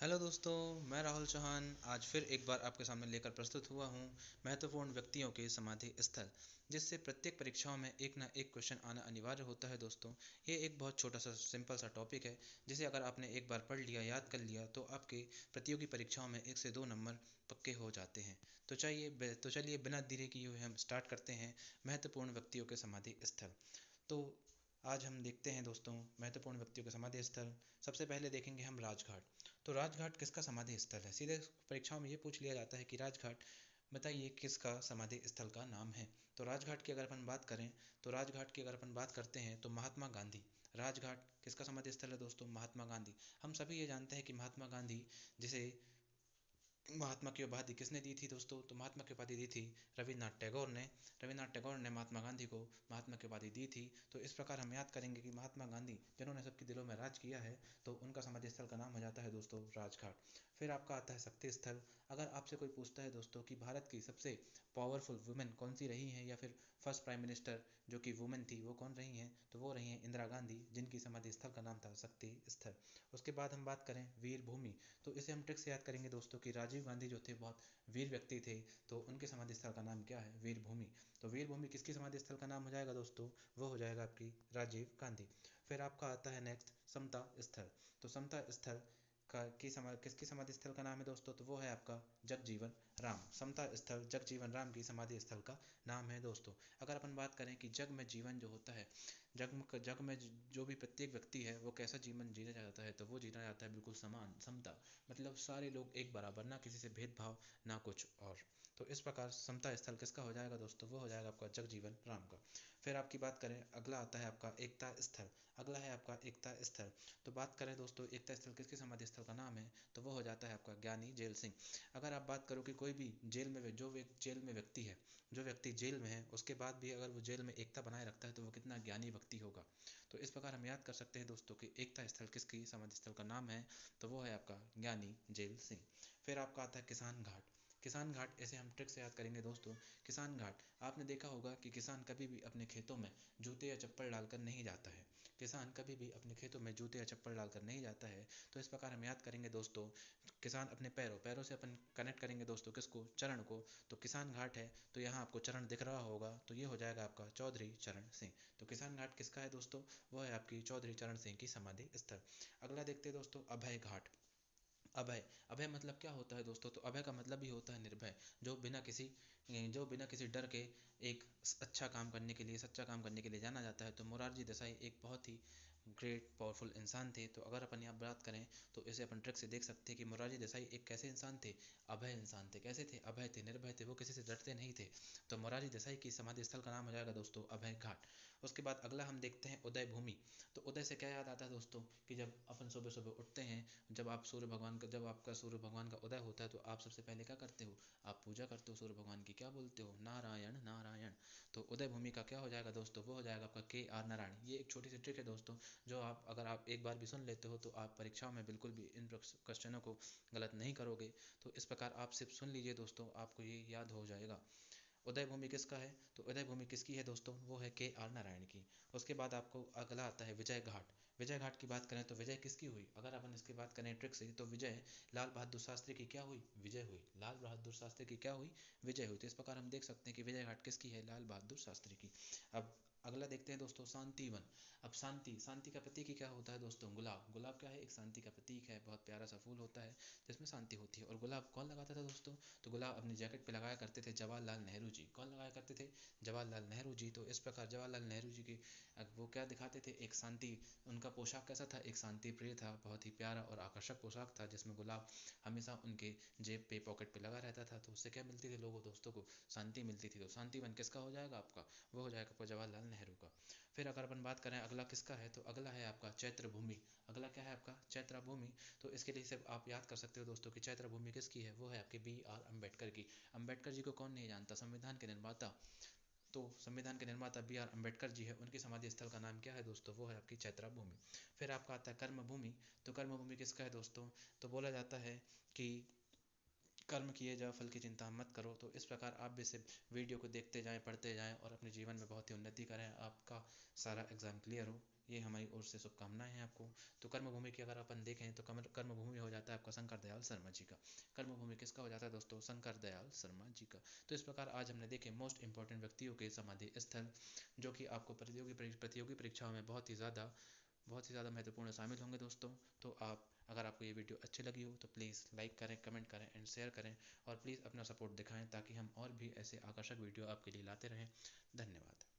Hello दोस्तों, मैं राहुल चौहान आज फिर एक बार आपके सामने लेकर प्रस्तुत हुआ हूँ महत्वपूर्ण व्यक्तियों के समाधि स्थल, जिससे प्रत्येक परीक्षाओं में एक ना एक क्वेश्चन आना अनिवार्य होता है। दोस्तों, ये एक बहुत छोटा सा सिंपल सा टॉपिक है, जिसे अगर आपने एक बार पढ़ लिया, याद कर लिया, तो आपके प्रतियोगी परीक्षाओं में 1 से 2 नंबर पक्के हो जाते हैं। तो चलिए बिना देरी किए हुए हम स्टार्ट करते हैं महत्वपूर्ण व्यक्तियों के समाधि स्थल। तो आज हम देखते हैं दोस्तों महत्वपूर्ण व्यक्तियों के समाधि स्थल। सबसे पहले देखेंगे हम राजघाट। तो राजघाट किसका समाधि स्थल है? सीधे परीक्षाओं में ये पूछ लिया जाता है कि राजघाट बताइए किसका समाधि स्थल का नाम है। तो राजघाट की अगर अपन बात करें, तो राजघाट की अगर अपन बात करते हैं तो महात्मा गांधी। राजघाट किसका समाधि स्थल है दोस्तों? महात्मा गांधी। हम सभी ये जानते हैं कि महात्मा गांधी, जिसे महात्मा की उपाधि किसने दी थी दोस्तों? तो महात्मा की उपाधि दी थी रविन्द्रनाथ टैगोर ने। रविन्द्रनाथ टैगोर ने महात्मा गांधी को महात्मा की उपाधि दी थी। तो इस प्रकार हम याद करेंगे कि महात्मा गांधी जिन्होंने सबके दिलों में राज किया है, तो उनका समाधि स्थल का नाम हो जाता है दोस्तों राजघाट। फिर आपका आता है शक्ति स्थल। अगर आपसे कोई पूछता है दोस्तों कि भारत की सबसे पावरफुल वुमेन कौन सी रही हैं, या फिर फर्स्ट प्राइम मिनिस्टर जो कि वुमेन थी वो कौन रही हैं, तो वो रही हैं इंदिरा गांधी, जिनकी समाधि स्थल का नाम था शक्ति स्थल। उसके बाद हम बात करें वीर भूमि, तो इसे हम ट्रिक से याद करेंगे दोस्तों कि राजीव गांधी जो थे बहुत वीर व्यक्ति थे, तो उनके समाधि स्थल का नाम क्या है? वीर भूमि। तो वीर भूमि किसकी समाधि स्थल का नाम हो जाएगा दोस्तों? वो हो जाएगा आपकी राजीव गांधी। फिर आपका आता है नेक्स्ट समता स्थल। तो समता स्थल किसकी समाधि स्थल का नाम है दोस्तों? तो वो है आपका जगजीवन राम। समता स्थल जगजीवन राम की समाधि स्थल का नाम है दोस्तों। अगर अपन बात करें कि जग में जीवन जो होता है, जग में जो भी प्रत्येक व्यक्ति है वो कैसा जीवन जीना चाहता है, तो वो जीना चाहता है बिल्कुल समान, समता, मतलब सारे लोग एक बराबर, ना किसी से भेदभाव ना कुछ और। तो इस प्रकार समता स्थल किसका हो जाएगा दोस्तों? वो हो जाएगा आपका जगजीवन राम का। फिर आपकी बात करें, अगला आता है आपका एकता स्थल। अगला है आपका एकता स्थल। तो बात करें दोस्तों एकता स्थल किसकी समाधि स्थल का नाम है, तो वो हो जाता है आपका ज्ञानी जैल सिंह। अगर आप बात करो कि कोई भी जेल में व्यक्ति है, जो व्यक्ति जेल में है, उसके बाद भी अगर वो जेल में एकता बनाए रखता है, तो वो कितना ज्ञानी व्यक्ति होगा। तो इस प्रकार हम याद कर सकते हैं दोस्तों कि एकता स्थल किसकी समाधि स्थल का नाम है, तो वो है आपका ज्ञानी जैल सिंह। फिर आपका आता है किसान घाट। किसान घाट ऐसे हम ट्रिक से याद करेंगे दोस्तों। किसान घाट, आपने देखा होगा कि किसान कभी भी अपने खेतों में जूते या चप्पल डालकर नहीं जाता है। किसान कभी भी अपने खेतों में जूते या चप्पल डालकर नहीं जाता है। तो इस प्रकार हम याद करेंगे दोस्तों, किसान अपने पैरों से अपन कनेक्ट करेंगे दोस्तों किसको? चरण को। तो किसान घाट है, तो यहाँ आपको चरण दिख रहा होगा, तो ये हो जाएगा आपका चौधरी चरण सिंह। तो किसान घाट किसका है दोस्तों? वो है आपकी चौधरी चरण सिंह की समाधि स्थल। अगला देखते हैं दोस्तों अभय घाट। अभय, अभय मतलब क्या होता है दोस्तों? तो अभय का मतलब ही होता है निर्भय, जो बिना किसी डर के एक अच्छा काम करने के लिए, सच्चा काम करने के लिए जाना जाता है। तो मोरारजी देसाई एक बहुत ही ग्रेट पावरफुल इंसान थे। तो अगर अपन यहाँ बात करें, तो इसे अपन ट्रिक से देख सकते हैं कि मोरारजी देसाई एक कैसे इंसान थे? अभय इंसान थे। कैसे थे? अभय थे, निर्भय थे, वो किसी से डरते नहीं थे। तो मोरारजी देसाई की समाधि स्थल का नाम हो जाएगा दोस्तों अभय घाट। उसके बाद अगला हम देखते हैं उदय भूमि। तो उदय से क्या याद आता है दोस्तों? कि जब अपन सुबह सुबह उठते हैं, जब आपका सूर्य भगवान का उदय होता है, तो आप सबसे पहले क्या करते हो? आप पूजा करते हो सूर्य भगवान की। क्या बोलते हो? नारायण नारायण। तो उदय भूमि का क्या हो जाएगा दोस्तों? वो हो जाएगा आपका के आर नारायण। ये एक छोटी सी ट्रिक है दोस्तों, जो अगर आप एक बार भी सुन लेते हो, तो आप परीक्षाओं में बिल्कुल भी इन क्वेश्चनों को गलत नहीं करोगे। तो इस प्रकार आप सिर्फ सुन लीजिए दोस्तों, आपको ये याद हो जाएगा। उदय भूमि किसका है? तो उदय भूमि किसकी है दोस्तों? वो है के आर नारायण की। उसके बाद आपको अगला आता है विजय घाट। विजय घाट की बात करें तो विजय किसकी हुई? अगर अपन इसकी बात करें ट्रिक से, तो विजय लाल बहादुर शास्त्री की क्या हुई? विजय हुई। लाल बहादुर शास्त्री की क्या हुई? विजय हुई। तो इस प्रकार हम देख सकते हैं कि विजय घाट किसकी है? लाल बहादुर शास्त्री की। अब अगला देखते हैं दोस्तों शांतिवन। अब शांति का प्रतीक ही क्या होता है दोस्तों? गुलाब। गुलाब क्या है? एक शांति का प्रतीक है, बहुत प्यारा सा फूल होता है जिसमें शांति होती है। और गुलाब कौन लगाता था दोस्तों? तो गुलाब अपनी जैकेट पे लगाया करते थे जवाहरलाल नेहरू जी। कौन लगाया करते थे? जवाहरलाल नेहरू जी। तो इस प्रकार जवाहरलाल नेहरू जी की वो क्या दिखाते थे? एक शांति। उनका पोशाक कैसा था? एक शांति प्रिय था, बहुत ही प्यारा और आकर्षक पोशाक था, जिसमें गुलाब हमेशा उनके जेब पे, पॉकेट पे लगा रहता था। तो उससे क्या मिलती थी लोगों दोस्तों को? शांति मिलती थी। तो शांतिवन किसका हो जाएगा आपका? वो हो जाएगा आपका जवाहरलाल नेहरू का। फिर अगर अपन बात करें अगला किसका है, तो अगला है आपका चैत्र भूमि। अगला क्या है आपका? चैत्र भूमि। तो इसके लिए सिर्फ आप याद कर सकते हो दोस्तों कि चैत्र भूमि किसकी है? वो है आपके बी आर अम्बेडकर की। अम्बेडकर जी को कौन नहीं जानता? संविधान के निर्माता। तो संविधान के निर्माता बी आर अम्बेडकर जी है, उनकी समाधि स्थल का नाम क्या है दोस्तों? वो है आपकी चैत्रा भूमि। फिर आपका आता है कर्म भूमि। तो कर्म भूमि किसका है दोस्तों? तो बोला जाता है कि कर्म किए जाओ, फल की चिंता मत करो। तो इस प्रकार आप भी सिर्फ वीडियो को देखते जाएं, पढ़ते जाएं, और अपने जीवन में बहुत ही उन्नति करें, आपका सारा एग्जाम क्लियर हो। ये हमारी ओर से शुभकामनाएं हैं आपको। तो कर्मभूमि की अगर अपन देखें तो कर्मभूमि हो जाता है आपका शंकर दयाल शर्मा जी का। कर्मभूमि किसका हो जाता है दोस्तों? शंकर दयाल शर्मा जी का। तो इस प्रकार आज हमने देखे मोस्ट इंपॉर्टेंट व्यक्तियों के समाधि स्थल, जो कि आपको प्रतियोगी परीक्षाओं में बहुत ही ज़्यादा महत्वपूर्ण शामिल होंगे दोस्तों। तो अगर आपको ये वीडियो अच्छी लगी हो तो प्लीज़ लाइक करें, कमेंट करें एंड शेयर करें, और प्लीज़ अपना सपोर्ट दिखाएं ताकि हम और भी ऐसे आकर्षक वीडियो आपके लिए लाते रहें। धन्यवाद।